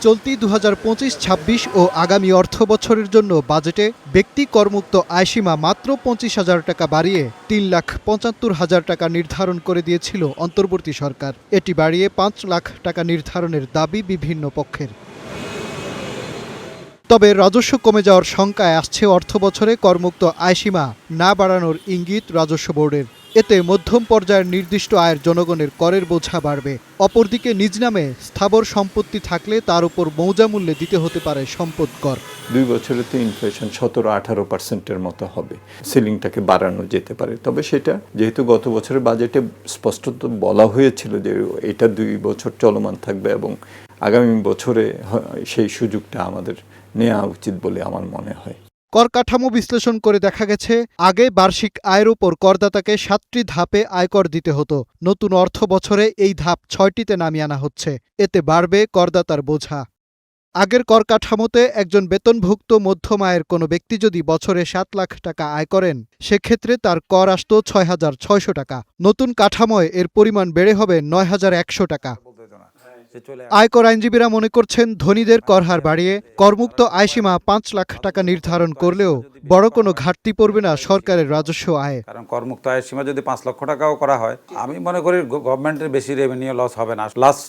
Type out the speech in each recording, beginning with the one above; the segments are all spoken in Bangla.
চলতি ২০২৫-২৬ ও আগামী অর্থ বছরের জন্য বাজেটে ব্যক্তি করমুক্ত আয়সীমা মাত্র ২৫,০০০ টাকা বাড়িয়ে ৩,৭৫,০০০ টাকা নির্ধারণ করে দিয়েছিল অন্তর্বর্তী সরকার। এটি বাড়িয়ে ৫ লাখ টাকা নির্ধারণের দাবি বিভিন্ন পক্ষের। তবে রাজস্ব কমে যাওয়ার শঙ্কায় আসছে অর্থ বছরে করমুক্ত আয়সীমা না বাড়ানোর ইঙ্গিত রাজস্ব বোর্ডের। এতে মধ্যম পর্যায়ের নির্দিষ্ট আয়ের জনগণের করের বোঝা বাড়বে। অপরদিকে নিজ নামে স্থাবর সম্পত্তি থাকলে তার উপর মৌজামূল্যে দিতে হতে পারে সম্পদ কর। 2 বছরে তো ইনফ্লেশন 17-18% মতো হবে, সিলিংটাকে বাড়ানো যেতে পারে। তবে সেটা যেহেতু গত বছরের বাজেটে স্পষ্টত বলা হয়েছিল যে এটা 2 বছর চলমান থাকবে এবং আগামী বছরে সেই সুযোগটা আমাদের নেওয়া উচিত বলে আমার মনে হয়। কর কাঠামো বিশ্লেষণ করে দেখা গেছে, আগে বার্ষিক আয়ের উপর করদাতাকে 7টি ধাপে আয়কর দিতে হতো। নতুন অর্থ বছরে এই ধাপ 6টিতে নামিয়ে আনা হচ্ছে। এতে বাড়বে করদাতার বোঝা। আগের কর কাঠামোতে একজন বেতনভুক্ত মধ্যম আয়ের কোনো ব্যক্তি যদি বছরে 7 লাখ টাকা আয় করেন, সেক্ষেত্রে তার কর আসত 6,600 টাকা। নতুন কাঠামোয় এর পরিমাণ বেড়ে হবে 9,100 টাকা। আয়কর আইনজীবীরা মনে করছেন, ধনীদের করহার বাড়িয়ে করমুক্ত আয়সীমা 5 লাখ টাকা নির্ধারণ করলেও বড় কোনো ঘাটতি পড়বে না সরকারের রাজস্ব আয়ে। কারণ করমুক্ত আয়সীমা যদি 5 লক্ষ টাকাও করা হয়, আমি মনে করি গভর্নমেন্টের বেশি রেভিনিউ লস হবে না। লাস্ট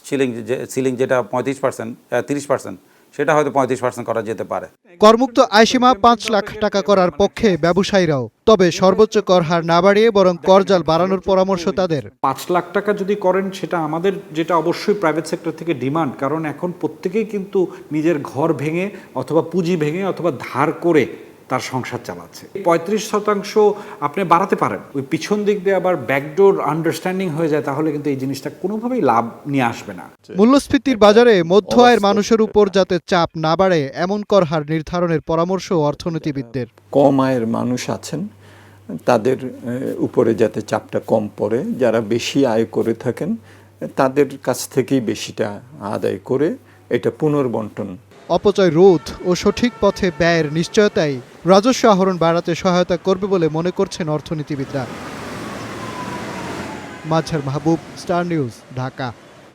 সিলিং যেটা 35%, 30%, সেটা হয়তো 35% করা যেতে পারে। করমুক্ত আয়সীমা 5 লাখ টাকা করার পক্ষে ব্যবসায়ীরাও। তবে সর্বোচ্চ কর হার না বাড়িয়ে বরং করজাল বাড়ানোর পরামর্শ তাদের। 5 লাখ টাকা যদি করেন, সেটা আমাদের যেটা অবশ্যই প্রাইভেট সেক্টর থেকে ডিমান্ড, কারণ এখন প্রত্যেকেই কিন্তু নিজের ঘর ভেঙে অথবা পুঁজি ভেঙে অথবা ধার করে তার সংসার চালাচ্ছে। 35% আপনি বাড়াতে পারেন, ওই পিছন দিক দিয়ে আবার ব্যাকডোর আন্ডারস্ট্যান্ডিং হয়ে যায়, তাহলে কিন্তু এই জিনিসটা কোনোভাবেই লাভ নিয়ে আসবে না। মূল্যস্ফীতির বাজারে মধ্য আয়ের মানুষের উপর যাতে চাপ না বাড়ে এমন কর হার নির্ধারণের পরামর্শ অর্থনীতিবিদদের। কম আয়ের মানুষ আছেন, তাদের উপরে যাতে চাপটা কম পড়ে, যারা বেশি আয় করে থাকেন তাদের কাছ থেকেই বেশিটা আদায় করে এটা পুনর্বন্টন। অপচয় রোধ ও সঠিক পথে ব্যয়ের নিশ্চয়তাই রাজস্ব আহরণ বাড়াতে সহায়তা করবে বলে মনে করছেন অর্থনীতিবিদরা। মাজহার মাহবুব, স্টার নিউজ, ঢাকা।